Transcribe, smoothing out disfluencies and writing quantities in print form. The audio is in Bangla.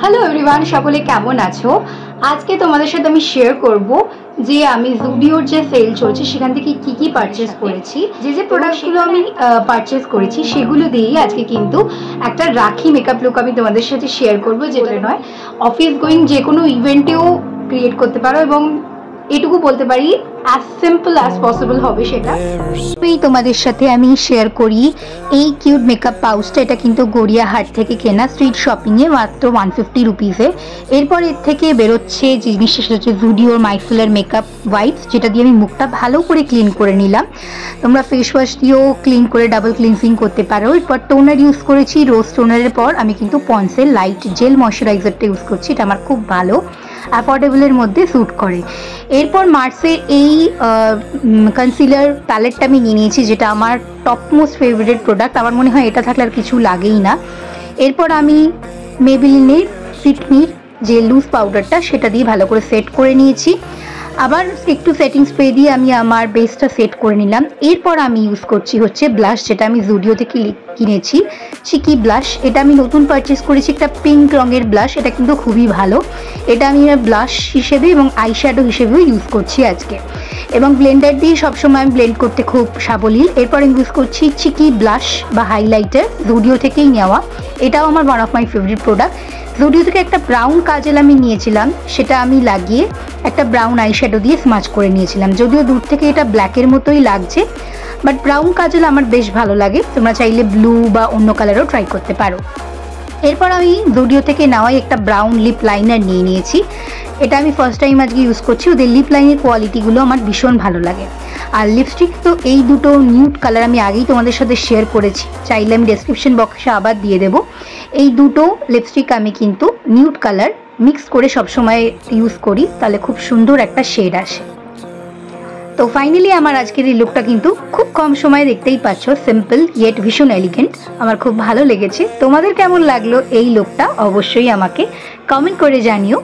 হ্যালো এভরিওয়ান, সকলে কেমন আছো? আজকে তোমাদের সাথে আমি শেয়ার করব যে আমি জুডিওর যে সেল চলছে সেখান থেকে কি কি পারচেজ করেছি। যে প্রোডাক্টগুলো আমি পারচেজ করেছি সেগুলো দিয়েই আজকে কিন্তু একটা রাখি মেকআপ লুক আমি তোমাদের সাথে শেয়ার করব, যেটা নয় অফিস গোয়িং যে কোনো ইভেন্টেও ক্রিয়েট করতে পারো এবং এটুকু বলতে পারি অ্যাজ সিম্পল অ্যাজ পসিবল হবে সেটা। তোমাদের সাথে আমি শেয়ার করি এই কিউট মেকআপ পাউচটা। এটা কিন্তু গড়িয়াহাট থেকে কেনা, স্ট্রিট শপিংয়ে মাত্র 150 রুপিসে। এরপর এর থেকে বেরোচ্ছে জিনিসটা, সেটা হচ্ছে জুডিওর মাইসেলার মেকআপ ওয়াইপস, যেটা দিয়ে আমি মুখটা ভালো করে ক্লিন করে নিলাম। তোমরা ফেস ওয়াশ দিয়েও ক্লিন করে ডাবল ক্লিনজিং করতে পারো। এরপর টোনার ইউজ করেছি, রোজ টোনারের পর আমি কিন্তু পন্সের লাইট জেল ময়শ্চারাইজারটা ইউজ করছি। এটা আমার খুব ভালো, অ্যাফোর্ডেবলের মধ্যে স্যুট করে। এরপর মার্সের এই কনসিলার প্যালেটটা আমি নিয়ে নিয়েছি, যেটা আমার টপ মোস্ট ফেভারিট প্রোডাক্ট। আমার মনে হয় এটা থাকলে আর কিছু লাগেই না। এরপর আমি মেবিলিনের ফিটমির যে লুজ পাউডারটা সেটা দিয়ে ভালো করে সেট করে নিয়েছি। আবার একটু সেটিং স্প্রে দিয়ে আমি আমার বেসটা সেট করে নিলাম। এরপর আমি ইউজ করছি হচ্ছে ব্লাশ, যেটা আমি জুডিও থেকে কিনেছি, চিকি ব্লাশ। এটা আমি নতুন পারচেস করেছি, একটা পিঙ্ক রঙের ব্লাশ। এটা কিন্তু খুবই ভালো। এটা আমি ব্লাশ হিসেবে এবং আইশ্যাডো হিসেবেও ইউজ করছি আজকে, এবং ব্লেন্ডার দিয়ে সবসময় আমি ব্লেন্ড করতে খুব সাবলীল। এরপর আমি ইউজ করছি চিকি ব্লাশ বা হাইলাইটার, জুডিও থেকেই নেওয়া। এটাও আমার one of my favourite product. Zudio থেকে একটা ব্রাউন কাজল আমি নিয়েছিলাম, সেটা আমি লাগিয়ে একটা ব্রাউন আইশ্যাডো দিয়ে স্মাচ করে নিয়েছিলাম। যদিও দূর থেকে এটা ব্ল্যাকের মতোই লাগছে, বাট ব্রাউন কাজল আমার বেশ ভালো লাগে। তোমরা চাইলে ব্লু বা অন্য কালারও ট্রাই করতে পারো। এরপর আমি জুডিও থেকে নেওয়াই একটা ব্রাউন লিপ লাইনার নিয়ে নিয়েছি। এটা আমি ফার্স্ট টাইম আজকে ইউজ করছি। ওদের লিপ লাইনের কোয়ালিটিগুলো আমার ভীষণ ভালো লাগে। আর লিপস্টিক তো এই দুটো নিউড কালার আমি আগেই তোমাদের সাথে শেয়ার করেছি, চাইলে আমি ডেসক্রিপশন বক্সে আবার দিয়ে দেবো। এই দুটো লিপস্টিক আমি কিন্তু নিউড কালার মিক্স করে সবসময় ইউজ করি, তাহলে খুব সুন্দর একটা শেড আসে। তো ফাইনালি আমার আজকের এই লুকটা কিন্তু খুব কম সময়ে দেখতেই পাচ্ছ, সিম্পল ইয়েট ভীষণ এলিগেন্ট। আমার খুব ভালো লেগেছে। তোমাদের কেমন লাগলো এই লুকটা অবশ্যই আমাকে কমেন্ট করে জানিও।